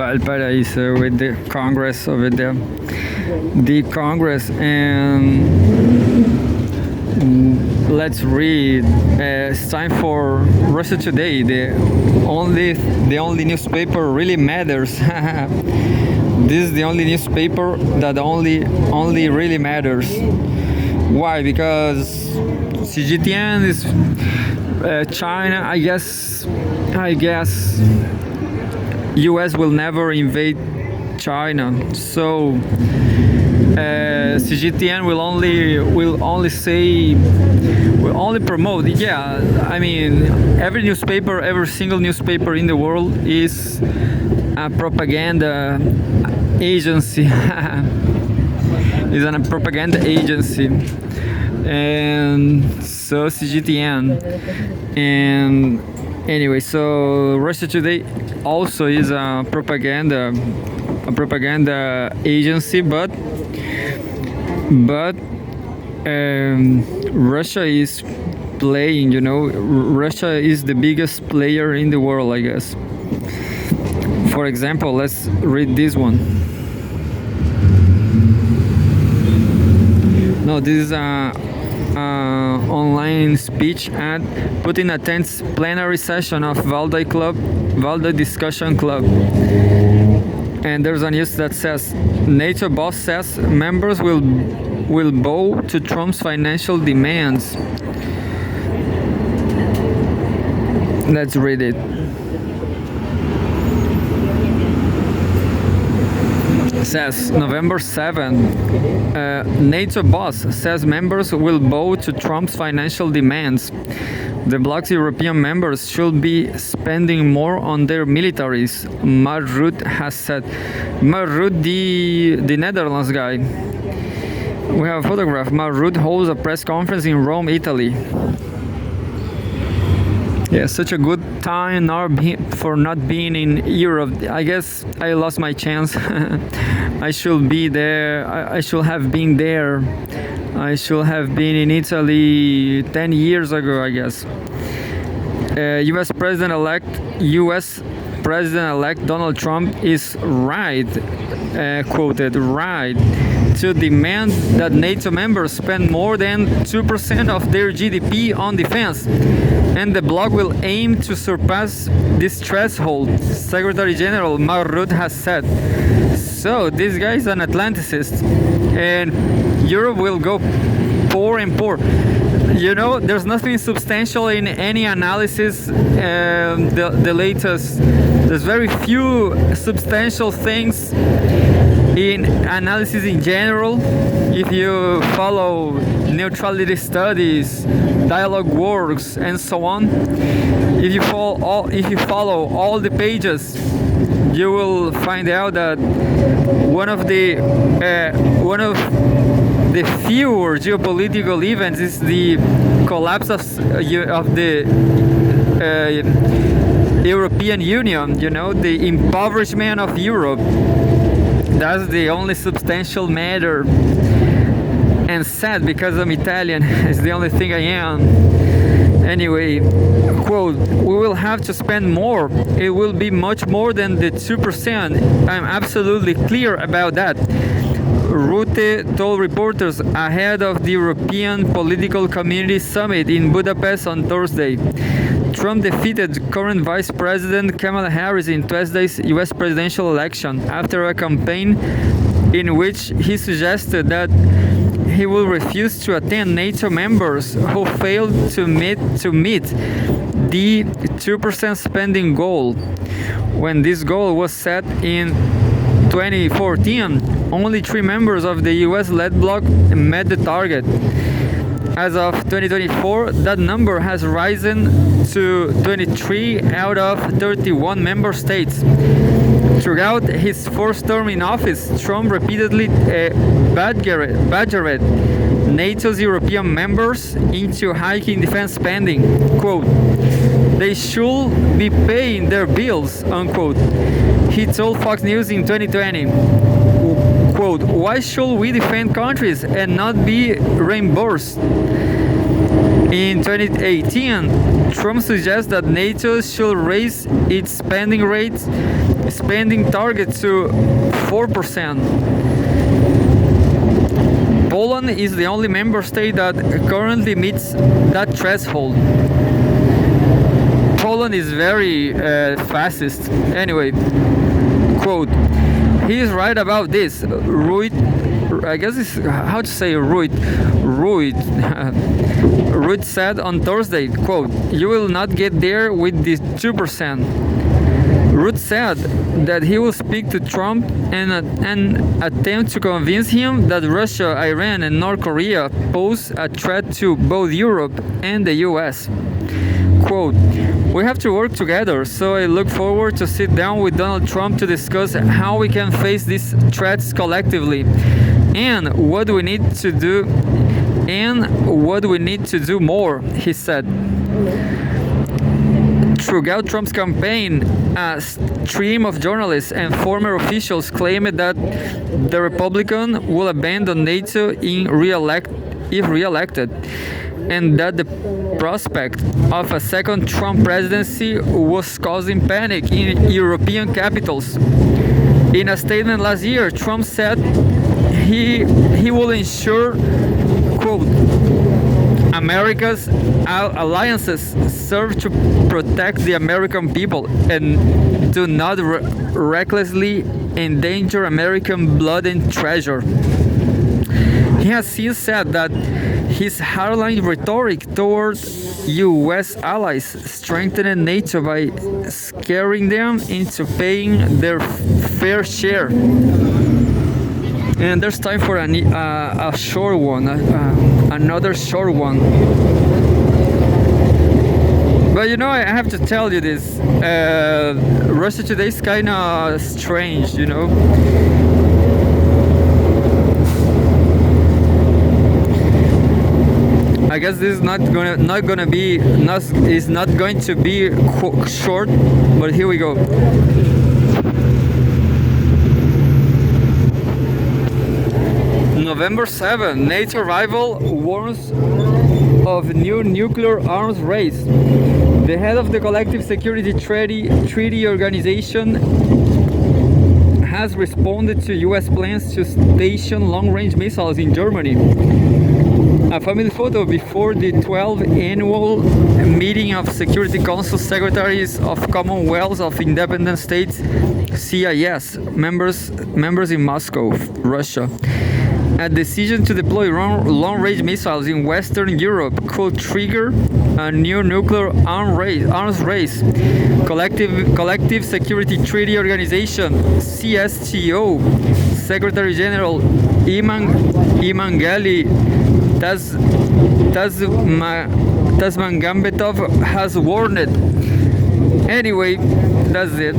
Valparaiso with the Congress over there. The Congress, and let's read. It's time for Russia Today. The only newspaper really matters. This is the only newspaper that only really matters. Why? Because CGTN is China. I guess U.S. will never invade China. So CGTN will only promote. Yeah, I mean, every single newspaper in the world is a propaganda agency. Is a propaganda agency, and so CGTN. And anyway, so Russia Today also is a propaganda agency, but Russia is playing. Russia is the biggest player in the world, I guess. For example, let's read this one. No, this is a online speech ad. Putin attends plenary session of Valdai Discussion Club. And there's a news that says NATO Boss says members will bow to Trump's financial demands. Let's read it. Says November 7th, NATO Boss says members will bow to Trump's financial demands. The bloc's European members should be spending more on their militaries, Mark Rutte has said. Mark Rutte, the Netherlands guy. We have a photograph. Mark Rutte holds a press conference in Rome, Italy. Yeah, such a good time for not being in Europe. I guess I lost my chance. I should be there. I should have been there. I should have been in Italy 10 years ago, I guess. U.S. President-elect Donald Trump is quoted, to demand that NATO members spend more than 2% of their GDP on defense, and the bloc will aim to surpass this threshold, Secretary General Mark Rutte has said. So this guy is an Atlanticist, and Europe will go poor and poor. There's nothing substantial in any analysis. The latest, there's very few substantial things in analysis in general. If you follow neutrality studies, dialogue works, and so on, if you follow all the pages, you will find out that one of the fewer geopolitical events is the collapse of the European Union. The impoverishment of Europe. That's the only substantial matter. And sad, because I'm Italian, it's the only thing I am. Anyway, quote, we will have to spend more. It will be much more than the 2%. I'm absolutely clear about that. Rutte told reporters ahead of the European Political Community Summit in Budapest on Thursday. Trump defeated current Vice President Kamala Harris in Tuesday's U.S. presidential election after a campaign in which he suggested that he will refuse to attend NATO members who failed to meet the 2% spending goal. When this goal was set in 2014, only 3 members of the US-led bloc met the target. As of 2024, that number has risen to 23 out of 31 member states. Throughout his first term in office, Trump repeatedly badgered NATO's European members into hiking defense spending. Quote, they should be paying their bills, unquote. He told Fox News in 2020. Quote, why should we defend countries and not be reimbursed? In 2018, Trump suggests that NATO should raise its spending target to 4%. Poland is the only member state that currently meets that threshold. Poland is very fascist. Anyway, quote, he is right about this. Ruud, I guess it's how to say Ruud. Ruud said on Thursday, quote, you will not get there with this 2%. Ruud said that he will speak to Trump and attempt to convince him that Russia, Iran, and North Korea pose a threat to both Europe and the US. Quote, we have to work together, so I look forward to sit down with Donald Trump to discuss how we can face these threats collectively and what we need to do more, he said. Throughout Trump's campaign, a stream of journalists and former officials claimed that the Republican will abandon NATO if re-elected, and that the prospect of a second Trump presidency was causing panic in European capitals. In a statement last year, Trump said he will ensure, quote, America's alliances serve to protect the American people and do not recklessly endanger American blood and treasure. He has since said that his hardline rhetoric toward U.S. allies strengthened NATO by scaring them into paying their fair share. And there's time for a short one, another short one. But you know, I have to tell you this. Russia today is kind of strange, you know. I guess this is not going to be short, but here we go. November 7, NATO rival warns of new nuclear arms race. The head of the Collective Security Treaty Organization has responded to US plans to station long-range missiles in Germany. A family photo before the 12th annual meeting of Security Council Secretaries of Commonwealth of Independent States (CIS) members in Moscow, Russia. A decision to deploy long-range missiles in Western Europe could trigger a new nuclear arms race. Collective Security Treaty Organization (CSTO) Secretary General Imangeli Tasmangambetov has warned. Anyway, that's it.